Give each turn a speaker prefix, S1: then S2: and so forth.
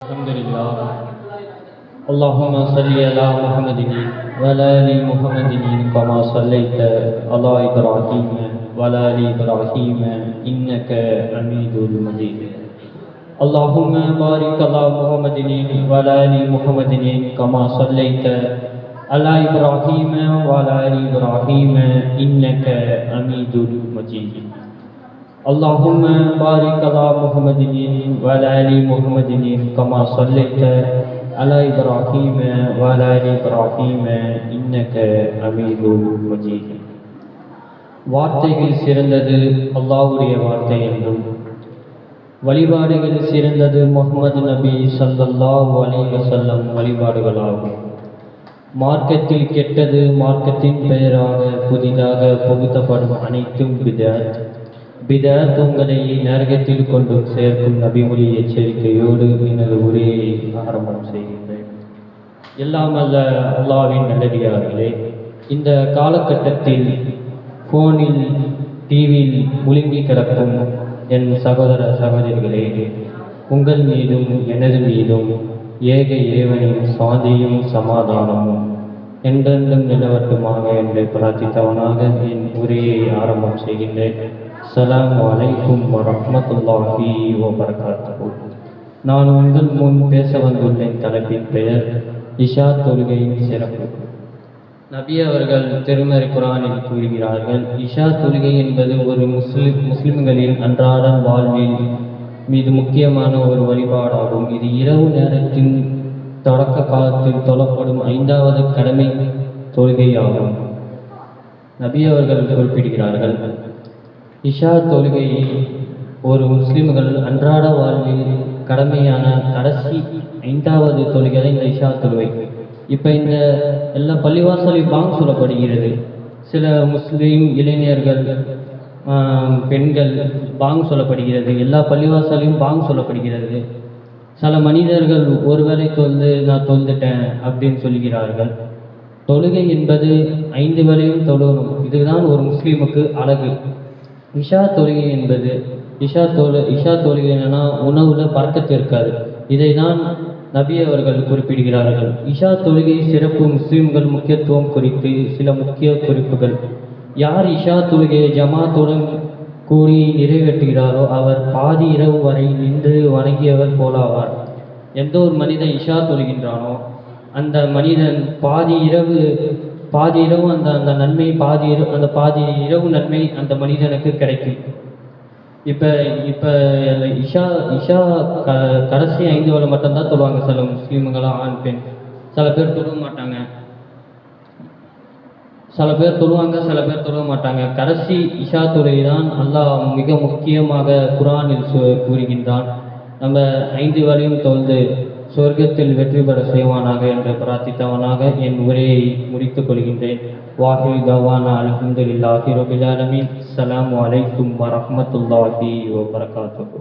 S1: الحمد لله. اللهم صل على محمد وعلى ال محمد كما صليت على ابراهيم وعلى ال ابراهيم انك حميد مجيد. اللهم بارك على محمد وعلى ال محمد كما صليت على ابراهيم وعلى ال ابراهيم انك حميد مجيد. اللهم بارك على محمد وعلى ال محمد كما صليت على ابراهيم وعلى ال ابراهيم انك حميد مجيد. வார்த்தைகள் சிறந்தது அல்லாஹ்வுடைய வார்த்தை என்றும், வழிபாடுகள் சிறந்தது முஹம்மது நபி ஸல்லல்லாஹு அலைஹி வஸல்லம் வழிபாடுகளாகும். மார்க்கத்தில் கெட்டது மார்க்கத்தின் பெயராக புதிதாக புகுத்தப்படும் அனைத்தும் பிதஅத். பிதஅத் உங்களை நரகத்தில் கொண்டு சேர்க்கும் நபிமொழி எச்சரிக்கையோடு எனது உரையை ஆரம்பம் செய்கின்றேன். எல்லாம் அல்ல அல்லாஹ்வின் நல்லடியார்களே, இந்த காலகட்டத்தில் ஃபோனில் டிவியில் முழுங்கி கிடக்கும் என் சகோதர சகோதரிகளே, உங்கள் மீதும் எனது மீதும் ஏக இறைவனின் சாந்தியும் சமாதானமும் என்றென்றும் நிலவட்டுமாக என்று பிரார்த்தித்தவனாக என் உரையை ஆரம்பம் செய்கின்றேன். அஸ்ஸலாமு அலைக்கும் வரஹ்மத்துல்லாஹி வபரகாத்துஹு. நான் உங்கள் முன் பேச வந்துள்ள தலைப்பின் பெயர் இஷா தொழுகையின் சிறப்பு. நபி அவர்கள் திருமறை குர்ஆனில் கூறுகிறார்கள், இஷா தொழுகை என்பது ஒரு முஸ்லிம்களின் அன்றாட வாழ்வில் மீது முக்கியமான ஒரு வழிபாடாகும். இது இரவு நேரத்தின் தொடக்க காலத்தில் தொழப்படும் 5வது கடமை தொழுகையாகும். நபி அவர்கள் குறிப்பிடுகிறார்கள், இஷா தொழுகை ஒரு முஸ்லிம்கள் அன்றாட வாழ்வில் கடமையான கடைசி 5வது தொழுகை தான் இந்த இஷா தொழுகை. இப்போ இந்த எல்லா பள்ளிவாசலையும் பாங்க் சொல்லப்படுகிறது. சில முஸ்லீம் இளைஞர்கள் பெண்கள் பாங்க் சொல்லப்படுகிறது. எல்லா பள்ளிவாசலையும் பாங்க் சொல்லப்படுகிறது. சில மனிதர்கள் ஒருவேளை தொழுது நான் தொழுதுட்டேன் அப்படின்னு சொல்கிறார்கள். தொழுகை என்பது 5 வேளையும் தொழணும். இதுதான் ஒரு முஸ்லீமுக்கு அழகு. இஷா தொழுகை என்பது இஷா தொழுகை என்னன்னா உணவுல பறக்கத்து இருக்காது. இதை தான் நபி அவர்கள் குறிப்பிடுகிறார்கள். இஷா தொழுகை சிறப்பு, முஸ்லிம்கள் முக்கியத்துவம் குறித்து சில முக்கிய குறிப்புகள். யார் இஷா தொழுகையை ஜமாத்துடன் கூடி நிறைவேற்றுகிறாரோ அவர் பாதி இரவு வரை நின்று வணங்கியவர் போலாவார். எந்த ஒரு மனிதன் இஷா தொழுகின்றானோ அந்த மனிதன் பாதி இரவு அந்த நன்மை பாதி இரவு நன்மை அந்த மனிதனுக்கு கிடைக்கும். இப்போ இஷா கடைசி 5 வேளை மட்டும்தான் தொழுவாங்க. சில முஸ்லீம்களாம் ஆண் பெண் சில பேர் தொழுவ மாட்டாங்க. சில பேர் தொழுவாங்க, சில பேர் தொழுவ மாட்டாங்க. கடைசி இஷா தொழுகை தான் அல்லாஹ் மிக முக்கியமாக குர்ஆனில் கூறுகின்றான். நம்ம 5 வேளையும் தொழுது சொர்க்கத்தில் வெற்றி பெற செய்வானாக என்று பிரார்த்தித்தவனாக என் உரையை முடித்துக் கொள்கின்றேன். வாஹிரு தவானா அல்ஹம்துலில்லாஹி ரபில் ஆலமீன். அஸ்ஸலாமு அலைக்கும் வரஹ்மத்துல்லாஹி வபரகாத்துஹு.